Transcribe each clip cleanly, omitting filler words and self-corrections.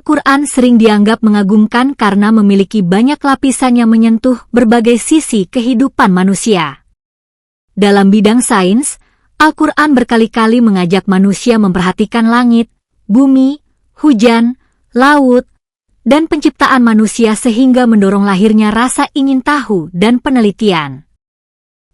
Al-Quran sering dianggap mengagumkan karena memiliki banyak lapisan yang menyentuh berbagai sisi kehidupan manusia. Dalam bidang sains, Al-Quran berkali-kali mengajak manusia memperhatikan langit, bumi, hujan, laut, dan penciptaan manusia sehingga mendorong lahirnya rasa ingin tahu dan penelitian.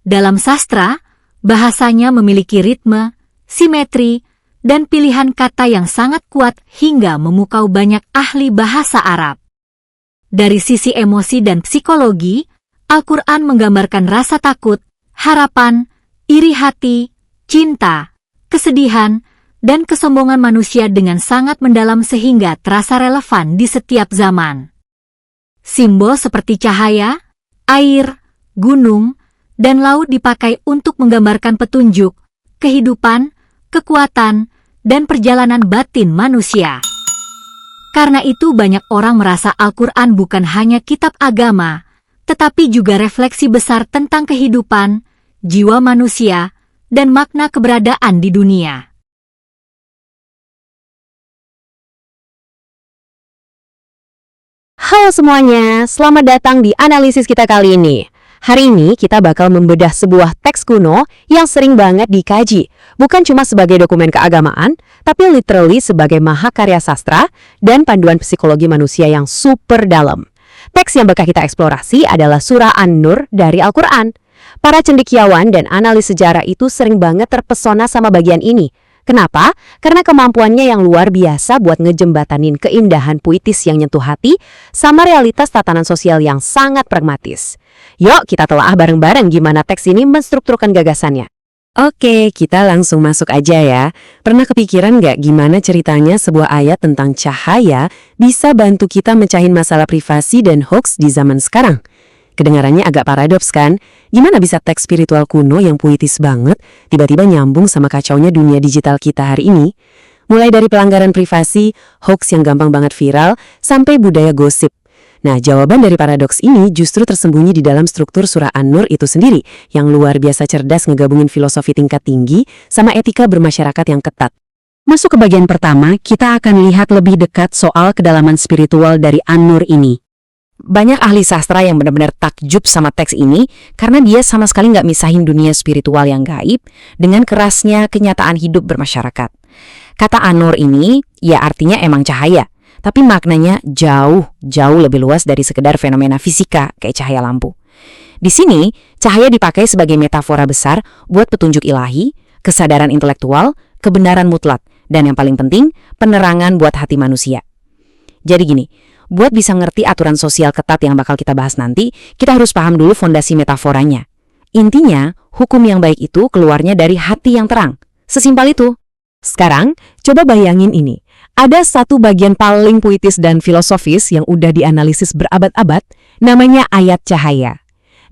Dalam sastra, bahasanya memiliki ritme, simetri, dan pilihan kata yang sangat kuat hingga memukau banyak ahli bahasa Arab. Dari sisi emosi dan psikologi, Al-Quran menggambarkan rasa takut, harapan, iri hati, cinta, kesedihan, dan kesombongan manusia dengan sangat mendalam sehingga terasa relevan di setiap zaman. Simbol seperti cahaya, air, gunung, dan laut dipakai untuk menggambarkan petunjuk, kehidupan, kekuatan, dan perjalanan batin manusia. Karena itu banyak orang merasa Al-Quran bukan hanya kitab agama, tetapi juga refleksi besar tentang kehidupan, jiwa manusia, dan makna keberadaan di dunia. Halo semuanya, selamat datang di analisis kita kali ini. Hari ini kita bakal membedah sebuah teks kuno yang sering banget dikaji, bukan cuma sebagai dokumen keagamaan, tapi literally sebagai mahakarya sastra dan panduan psikologi manusia yang super dalam. Teks yang bakal kita eksplorasi adalah Surah An-Nur dari Al-Quran. Para cendekiawan dan analis sejarah itu sering banget terpesona sama bagian ini. Kenapa? Karena kemampuannya yang luar biasa buat ngejembatanin keindahan puitis yang nyentuh hati sama realitas tatanan sosial yang sangat pragmatis. Yuk kita telaah bareng-bareng gimana teks ini menstrukturkan gagasannya. Oke, kita langsung masuk aja ya. Pernah kepikiran nggak gimana ceritanya sebuah ayat tentang cahaya bisa bantu kita mecahin masalah privasi dan hoax di zaman sekarang? Kedengarannya agak paradoks kan? Gimana bisa teks spiritual kuno yang puitis banget tiba-tiba nyambung sama kacaunya dunia digital kita hari ini? Mulai dari pelanggaran privasi, hoax yang gampang banget viral, sampai budaya gosip. Nah, jawaban dari paradoks ini justru tersembunyi di dalam struktur Surah An-Nur itu sendiri, yang luar biasa cerdas ngegabungin filosofi tingkat tinggi sama etika bermasyarakat yang ketat. Masuk ke bagian pertama, kita akan lihat lebih dekat soal kedalaman spiritual dari An-Nur ini. Banyak ahli sastra yang benar-benar takjub sama teks ini karena dia sama sekali nggak misahin dunia spiritual yang gaib dengan kerasnya kenyataan hidup bermasyarakat. Kata An-Nur ini, ya artinya emang cahaya. Tapi maknanya jauh lebih luas dari sekedar fenomena fisika kayak cahaya lampu. Di sini, cahaya dipakai sebagai metafora besar buat petunjuk ilahi, kesadaran intelektual, kebenaran mutlak, dan yang paling penting, penerangan buat hati manusia. Jadi gini, buat bisa ngerti aturan sosial ketat yang bakal kita bahas nanti, kita harus paham dulu fondasi metaforanya. Intinya, hukum yang baik itu keluarnya dari hati yang terang. Sesimpel itu. Sekarang, coba bayangin ini. Ada satu bagian paling puitis dan filosofis yang udah dianalisis berabad-abad, namanya ayat cahaya.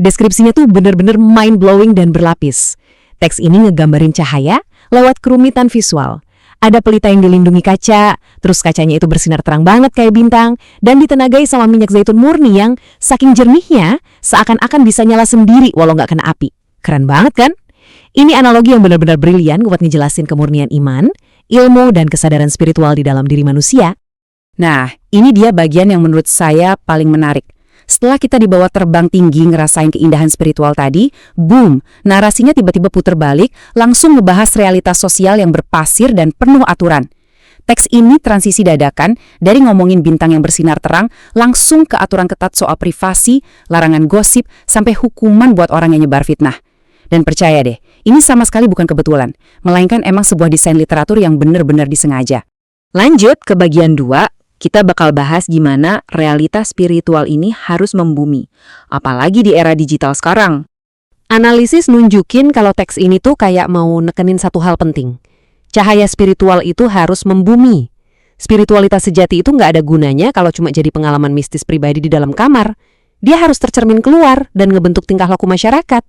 Deskripsinya tuh bener-bener mind-blowing dan berlapis. Teks ini ngegambarin cahaya lewat kerumitan visual. Ada pelita yang dilindungi kaca, terus kacanya itu bersinar terang banget kayak bintang, dan ditenagai sama minyak zaitun murni yang saking jernihnya seakan-akan bisa nyala sendiri walau nggak kena api. Keren banget kan? Ini analogi yang benar-benar brilian buat ngejelasin kemurnian iman, ilmu, dan kesadaran spiritual di dalam diri manusia. Nah, ini dia bagian yang menurut saya paling menarik. Setelah kita dibawa terbang tinggi ngerasain keindahan spiritual tadi, boom, narasinya tiba-tiba puter balik, langsung ngebahas realitas sosial yang berpasir dan penuh aturan. Teks ini transisi dadakan dari ngomongin bintang yang bersinar terang, langsung ke aturan ketat soal privasi, larangan gosip, sampai hukuman buat orang yang nyebar fitnah. Dan percaya deh, ini sama sekali bukan kebetulan, melainkan emang sebuah desain literatur yang benar-benar disengaja. Lanjut ke bagian 2, kita bakal bahas gimana realitas spiritual ini harus membumi, apalagi di era digital sekarang. Analisis nunjukin kalau teks ini tuh kayak mau nekenin satu hal penting. Cahaya spiritual itu harus membumi. Spiritualitas sejati itu nggak ada gunanya kalau cuma jadi pengalaman mistis pribadi di dalam kamar. Dia harus tercermin keluar dan ngebentuk tingkah laku masyarakat.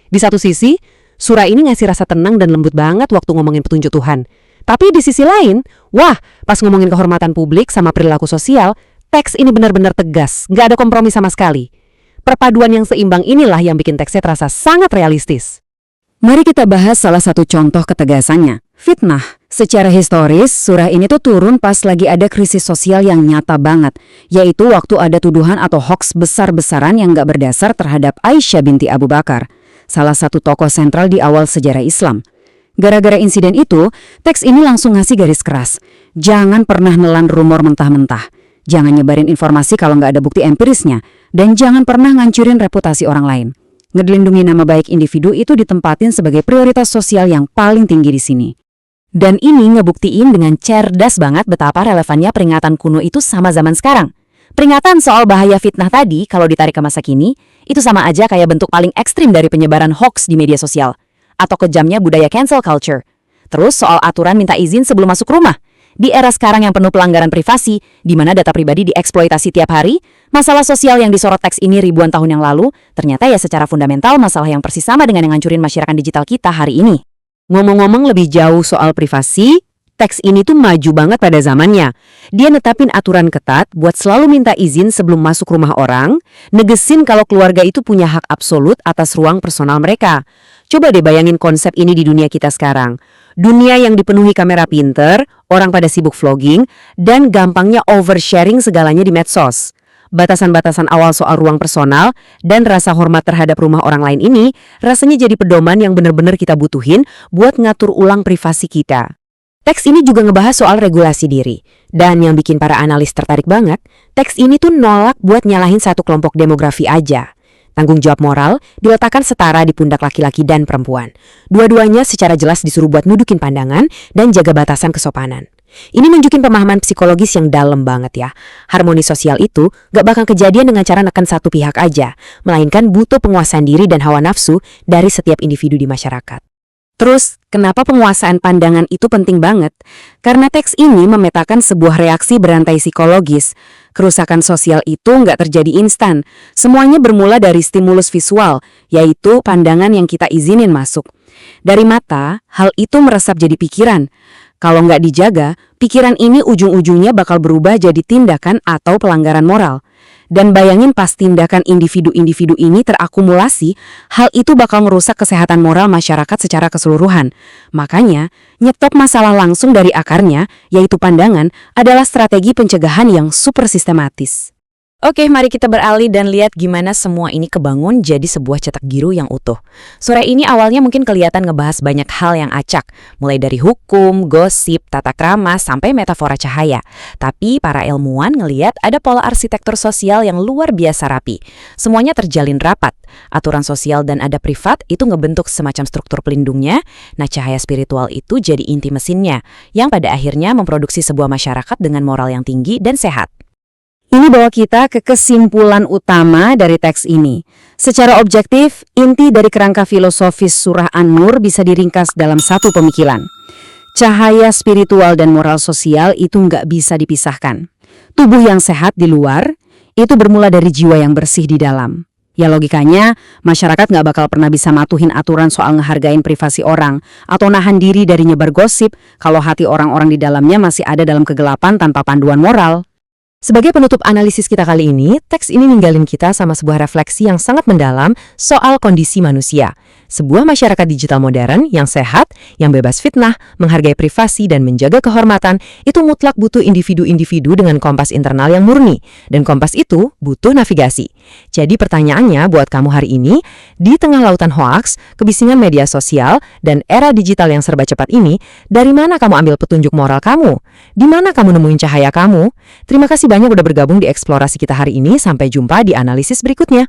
Di satu sisi, surah ini ngasih rasa tenang dan lembut banget waktu ngomongin petunjuk Tuhan. Tapi di sisi lain, wah, pas ngomongin kehormatan publik sama perilaku sosial, teks ini benar-benar tegas, nggak ada kompromi sama sekali. Perpaduan yang seimbang inilah yang bikin teksnya terasa sangat realistis. Mari kita bahas salah satu contoh ketegasannya, fitnah, Secara historis, surah ini tuh turun pas lagi ada krisis sosial yang nyata banget, yaitu waktu ada tuduhan atau hoaks besar-besaran yang nggak berdasar terhadap Aisyah binti Abu Bakar, salah satu tokoh sentral di awal sejarah Islam. Gara-gara insiden itu, teks ini langsung ngasih garis keras. Jangan pernah nelan rumor mentah-mentah. Jangan nyebarin informasi kalau nggak ada bukti empirisnya. Dan jangan pernah ngancurin reputasi orang lain. Ngelindungi nama baik individu itu ditempatin sebagai prioritas sosial yang paling tinggi di sini. Dan ini ngebuktiin dengan cerdas banget betapa relevannya peringatan kuno itu sama zaman sekarang. Peringatan soal bahaya fitnah tadi, kalau ditarik ke masa kini, itu sama aja kayak bentuk paling ekstrim dari penyebaran hoax di media sosial. Atau kejamnya budaya cancel culture. Terus soal aturan minta izin sebelum masuk rumah. Di era sekarang yang penuh pelanggaran privasi, di mana data pribadi dieksploitasi tiap hari, masalah sosial yang disorot teks ini ribuan tahun yang lalu, ternyata ya secara fundamental masalah yang persis sama dengan yang ngancurin masyarakat digital kita hari ini. Ngomong-ngomong lebih jauh soal privasi, teks ini tuh maju banget pada zamannya. Dia netapin aturan ketat buat selalu minta izin sebelum masuk rumah orang, negesin kalau keluarga itu punya hak absolut atas ruang personal mereka. Coba deh bayangin konsep ini di dunia kita sekarang. Dunia yang dipenuhi kamera pinter, orang pada sibuk vlogging, dan gampangnya oversharing segalanya di medsos. Batasan-batasan awal soal ruang personal dan rasa hormat terhadap rumah orang lain ini rasanya jadi pedoman yang benar-benar kita butuhin buat ngatur ulang privasi kita. Teks ini juga ngebahas soal regulasi diri. Dan yang bikin para analis tertarik banget, teks ini tuh nolak buat nyalahin satu kelompok demografi aja. Tanggung jawab moral diletakkan setara di pundak laki-laki dan perempuan. Dua-duanya secara jelas disuruh buat nudukin pandangan dan jaga batasan kesopanan. Ini nunjukin pemahaman psikologis yang dalam banget ya. Harmoni sosial itu gak bakal kejadian dengan cara neken satu pihak aja, melainkan butuh penguasaan diri dan hawa nafsu dari setiap individu di masyarakat. Terus, kenapa penguasaan pandangan itu penting banget? Karena teks ini memetakan sebuah reaksi berantai psikologis. Kerusakan sosial itu nggak terjadi instan. Semuanya bermula dari stimulus visual, yaitu pandangan yang kita izinin masuk. Dari mata, hal itu meresap jadi pikiran. Kalau nggak dijaga, pikiran ini ujung-ujungnya bakal berubah jadi tindakan atau pelanggaran moral. Dan bayangin pas tindakan individu-individu ini terakumulasi, hal itu bakal merusak kesehatan moral masyarakat secara keseluruhan. Makanya, nyetop masalah langsung dari akarnya, yaitu pandangan, adalah strategi pencegahan yang super sistematis. Oke, mari kita beralih dan lihat gimana semua ini kebangun jadi sebuah cetak biru yang utuh. Surah ini awalnya mungkin kelihatan ngebahas banyak hal yang acak, mulai dari hukum, gosip, tata krama, sampai metafora cahaya. Tapi para ilmuwan ngelihat ada pola arsitektur sosial yang luar biasa rapi. Semuanya terjalin rapat. Aturan sosial dan adab privat itu ngebentuk semacam struktur pelindungnya. Nah, cahaya spiritual itu jadi inti mesinnya, yang pada akhirnya memproduksi sebuah masyarakat dengan moral yang tinggi dan sehat. Ini bawa kita ke kesimpulan utama dari teks ini. Secara objektif, inti dari kerangka filosofis surah An-Nur bisa diringkas dalam satu pemikiran. Cahaya spiritual dan moral sosial itu nggak bisa dipisahkan. Tubuh yang sehat di luar, itu bermula dari jiwa yang bersih di dalam. Ya logikanya, masyarakat nggak bakal pernah bisa matuhin aturan soal ngehargain privasi orang atau nahan diri dari nyebar gosip kalau hati orang-orang di dalamnya masih ada dalam kegelapan tanpa panduan moral. Sebagai penutup analisis kita kali ini, teks ini ninggalin kita sama sebuah refleksi yang sangat mendalam soal kondisi manusia. Sebuah masyarakat digital modern yang sehat, yang bebas fitnah, menghargai privasi dan menjaga kehormatan, itu mutlak butuh individu-individu dengan kompas internal yang murni. Dan kompas itu butuh navigasi. Jadi pertanyaannya buat kamu hari ini, di tengah lautan hoaks, kebisingan media sosial, dan era digital yang serba cepat ini, dari mana kamu ambil petunjuk moral kamu? Di mana kamu nemuin cahaya kamu? Terima kasih banyak udah bergabung di eksplorasi kita hari ini. Sampai jumpa di analisis berikutnya.